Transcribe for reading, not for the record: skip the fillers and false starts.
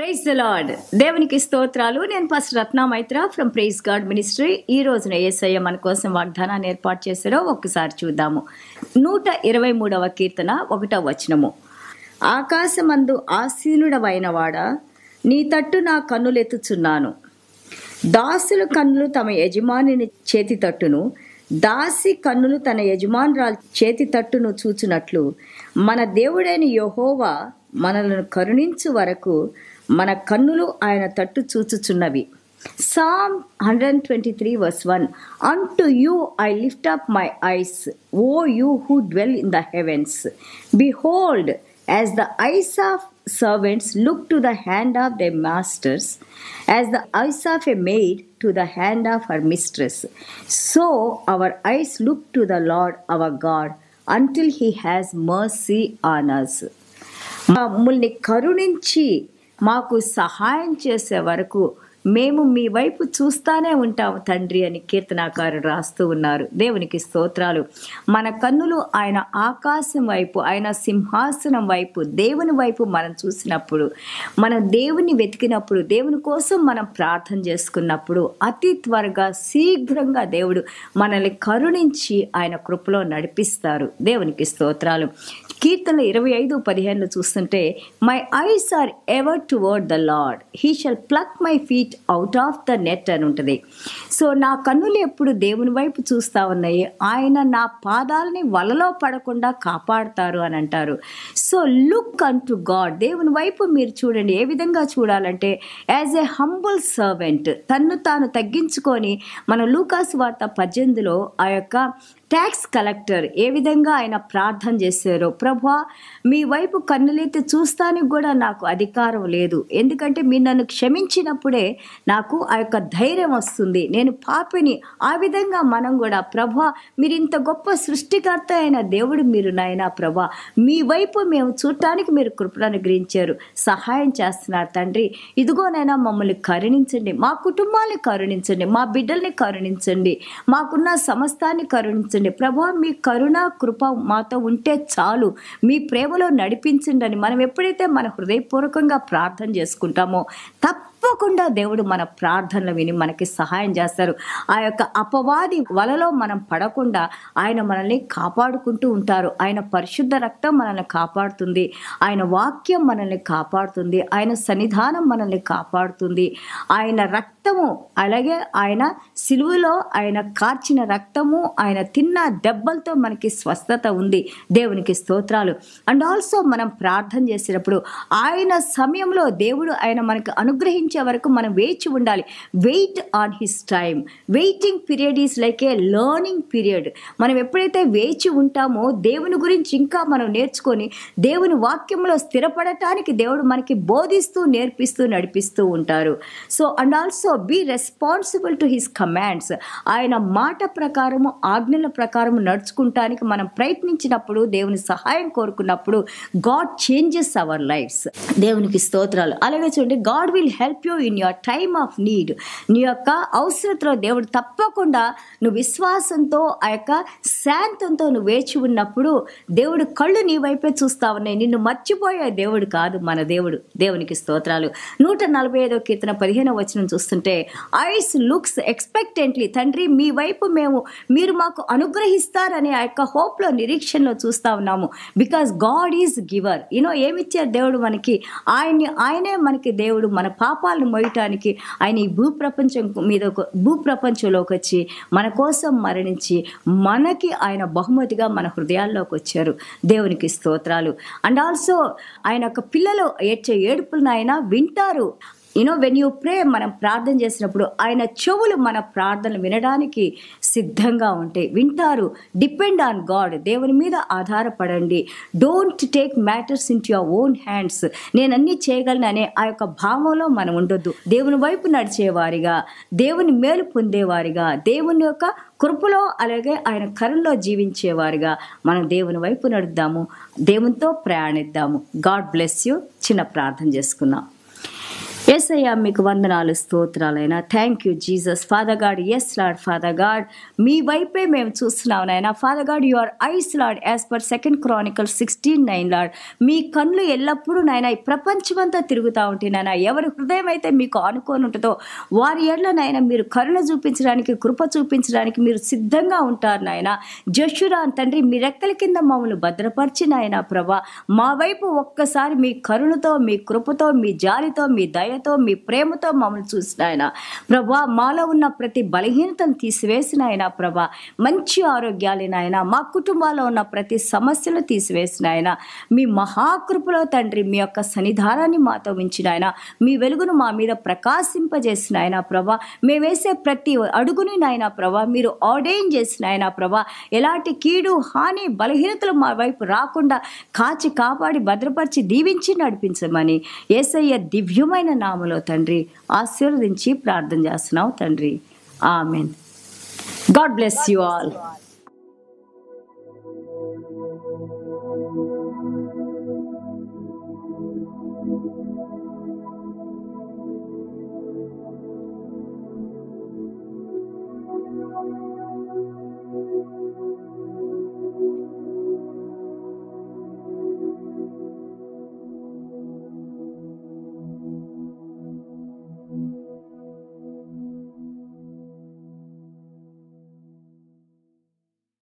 Praise the lord. దేవునికి స్తోత్రాలు. నేను pastor Ratna Maitra from praise God ministry. ఈ రోజున యేసయ్య మన కోసం వాగ్దానాన్ని ఏర్పాటు చేశారో ఒక్కసారి చూద్దాము. 123వ కీర్తన 1వ వచనము. ఆకాశమందు ఆసీనుడవైన వాడా, నీ తట్టు నా కన్నులెత్తుచున్నాను. దాసుల కన్నులు తమ యజమానిని చేతి తట్టును, దాసి కన్నులు తన యజమానురాలు చేతి తట్టును చూచునట్లు మన దేవుడైన యెహోవా మనలను కరుణించు వరకు మన కన్నులు ఆయన తట్టు చూచుచున్నవి. Psalm 123:1. Unto you I lift up my eyes, O you who dwell in the heavens. Behold, as the eyes of servants look to the hand of their masters, as the eyes of a maid to the hand of her mistress, so our eyes look to the Lord our God until he has mercy on us. మమ్మల్ని కరుణించి మాకు సహాయం చేసే వరకు మేము మీ వైపు చూస్తానే ఉంటాము తండ్రి అని కీర్తనాకారుడు రాస్తూ ఉన్నారు. దేవునికి స్తోత్రాలు. మన కన్నులు ఆయన ఆకాశం వైపు, ఆయన సింహాసనం వైపు, దేవుని వైపు మనం చూసినప్పుడు, మనం దేవుని వెతికినప్పుడు, దేవుని కోసం మనం ప్రార్థన చేసుకున్నప్పుడు అతి త్వరగా శీఘ్రంగా దేవుడు మనల్ని కరుణించి ఆయన కృపలో నడిపిస్తారు. దేవునికి స్తోత్రాలు. కీర్తన 25:15 చూస్తుంటే, my eyes are ever toward the lord, he shall pluck my feet out of the net అని ఉంటుంది. సో నా కన్నులు ఎప్పుడు దేవుని వైపు చూస్తూ ఉన్నాయి. ఆయన నా పాదాలని వలలో పడకుండా కాపాడుతారు అని అంటారు. So look an to God, దేవుని వైపు మీరు చూడండి. ఏ విధంగా చూడాలంటే, యాజ్ ఏ హంబుల్ సర్వెంట్, తన్ను తాను తగ్గించుకొని, మన లూకాసు వార్త 18లో ఆ యొక్క ట్యాక్స్ కలెక్టర్ ఏ విధంగా ఆయన ప్రార్థన చేశారో, ప్రభువా మీ వైపు కన్నులెత్తి చూస్తానికి కూడా నాకు అధికారం లేదు, ఎందుకంటే మీరు నన్ను క్షమించినప్పుడే నాకు ఆ యొక్క ధైర్యం వస్తుంది, నేను పాపిని. ఆ విధంగా మనం కూడా, ప్రభువా మీరు ఇంత గొప్ప సృష్టికర్త అయిన దేవుడు మీరు నాయనా, ప్రభువా మీ వైపు మేము చూడటానికి మీరు కృపను అనుగ్రహించారు, సహాయం చేస్తున్నారు తండ్రి. ఇదిగోనైనా మమ్మల్ని కరుణించండి, మా కుటుంబాన్ని కరుణించండి, మా బిడ్డల్ని కరుణించండి, మాకున్న సమస్తాన్ని కరుణించండి. ప్రభువా మీ కరుణ కృప మాతో ఉంటే చాలు, మీ ప్రేమలో నడిపించండి అని మనం ఎప్పుడైతే మన హృదయపూర్వకంగా ప్రార్థన చేసుకుంటామో తప్పకుండా దేవుడు మన ప్రార్థనలు విని మనకి సహాయం చేస్తారు. ఆ యొక్క అపవాది వలలో మనం పడకుండా ఆయన మనల్ని కాపాడుకుంటూ ఉంటారు. ఆయన పరిశుద్ధ రక్తం మనల్ని కాపాడుతుంది, ఆయన వాక్యం మనల్ని కాపాడుతుంది, ఆయన సన్నిధానం మనల్ని కాపాడుతుంది. ఆయన రక్తము, అలాగే ఆయన సిలువలో ఆయన కార్చిన రక్తము, ఆయన తిన్న దెబ్బలతో మనకి స్వస్థత ఉంది. దేవునికి స్తోత్రాలు. అండ్ ఆల్సో మనం ప్రార్థన చేసేటప్పుడు ఆయన సమయంలో దేవుడు ఆయన మనకు అనుగ్రహించే వరకు మనం వేచి ఉండాలి. Wait on his time. Waiting period is like a learning period. మనం ఎప్పుడైతే వేచి ఉంటామో దేవుని గురించి ఇంకా మనం నేర్చుకొని దేవుని వాక్యంలో స్థిరపడటానికి దేవుడు మనకి బోధిస్తూ, నేర్పిస్తూ, నడిపిస్తూ ఉంటారు. So and also be responsible to his commands. ఆయన మాట ప్రకారము, ఆజ్ఞల ప్రకారము నడుచుకుంటానికి మనం ప్రయత్నించినప్పుడు, దేవుని సహాయం కోరుకున్నప్పుడు గాడ్ చేంజెస్ అవర్ లైఫ్స్. దేవునికి స్తోత్రాలు. అలాగే చూడండి, God will help you in your time of need. నీ యొక్క అవసరతలో దేవుడు తప్పకుండా, నువ్వు విశ్వాసంతో, ఆ యొక్క శాంతంతో నువ్వు వేచి ఉన్నప్పుడు దేవుడు కళ్ళు నీ వైపే చూస్తా ఉన్నాయి. నిన్ను మర్చిపోయే దేవుడు కాదు మన దేవుడు. దేవునికి స్తోత్రాలు. 145వ కీర్తన 15వ వచనం చూస్తుంటే, ఐస్ లుక్స్ ఎక్స్పెక్టెంట్లీ, తండ్రి మీ వైపు మీరు మాకు అనుగ్రహిస్తారని ఆ యొక్క హోప్లో, నిరీక్షణలో చూస్తా ఉన్నాము. Because God is giver. ఏమిచ్చారు దేవుడు మనకి? ఆయనే మనకి దేవుడు. మన పాపాలను మోయటానికి ఆయన ఈ భూప్రపంచంలోకి వచ్చి మన కోసం మరణించి మనకి ఆయన బహుమతిగా మన హృదయాల్లోకి వచ్చారు. దేవునికి స్తోత్రాలు. అండ్ ఆల్సో ఆయన యొక్క పిల్లలు ఏడ్చే ఏడుపులను ఆయన వింటారు. వెన్ యూ ప్రే, మనం ప్రార్థన చేసినప్పుడు ఆయన చెవులు మన ప్రార్థనలు వినడానికి సిద్ధంగా ఉంటాయి, వింటారు. Depend on God. దేవుని మీద ఆధారపడండి. Don't take matters into your own hands. నేను అన్నీ చేయగలను అనే ఆ యొక్క భావంలో మనం ఉండొద్దు. దేవుని వైపు నడిచేవారిగా, దేవుని మేలు పొందేవారిగా, దేవుని యొక్క కృపలో, అలాగే ఆయన కరుణలో జీవించేవారిగా మనం దేవుని వైపు నడుద్దాము, దేవునితో ప్రయాణిద్దాము. God bless you. చిన్న ప్రార్థన చేసుకుందాం. యేసయ్యా మీకు వందనాలు స్తోత్రాలైనా. Thank you Jesus. Father God, yes Lord, father God మీ వైపే మేము చూస్తున్నాం నాయన. Father God, your eyes Lord as per 2 Chronicles 16:9 Lord. మీ కళ్ళు ఎల్లప్పుడూ నాయన ఈ ప్రపంచమంతా తిరుగుతూ ఉంటే నాయన, ఎవరి హృదయం అయితే మీకు ఆనుకొని ఉంటుందో వారి ఎడ్ల నాయన మీరు కరుణ చూపించడానికి, కృప చూపించడానికి మీరు సిద్ధంగా ఉంటారు నాయన. జషురాన్ తండ్రి, మీ రెక్కల కింద మమ్మల్ని భద్రపరిచి నాయన ప్రభా, మా వైపు ఒక్కసారి మీ కరుణతో, మీ కృపతో, మీ జాలితో, మీ దయతో, మీ ప్రేమతో మమ్మల్ని చూసిన ఆయన ప్రభా, మాలో ఉన్న ప్రతి బలహీనతను తీసివేసిన ఆయన ప్రభా, మంచి ఆరోగ్యాలు నాయన, మా కుటుంబాల్లో ఉన్న ప్రతి సమస్యలు తీసివేసిన ఆయన మీ మహాకృపలో తండ్రి మీ యొక్క సన్నిధానాన్ని మాతో ఉంచిన ఆయన, మీ వెలుగును మా మీద ప్రకాశింపజేసిన ఆయన ప్రభా, మేము వేసే ప్రతి అడుగుని నాయన ప్రభా మీరు ఆర్డైన్ చేసిన ఆయన ప్రభా, ఎలాంటి కీడు, హాని, బలహీనతలు మా వైపు రాకుండా కాచి కాపాడి భద్రపరిచి దీవించి నడిపించమని యేసయ్య దివ్యమైన నామములో తండ్రి ఆశీర్వదించి ప్రార్థన చేస్తున్నాం తండ్రి. Amen. God bless you all.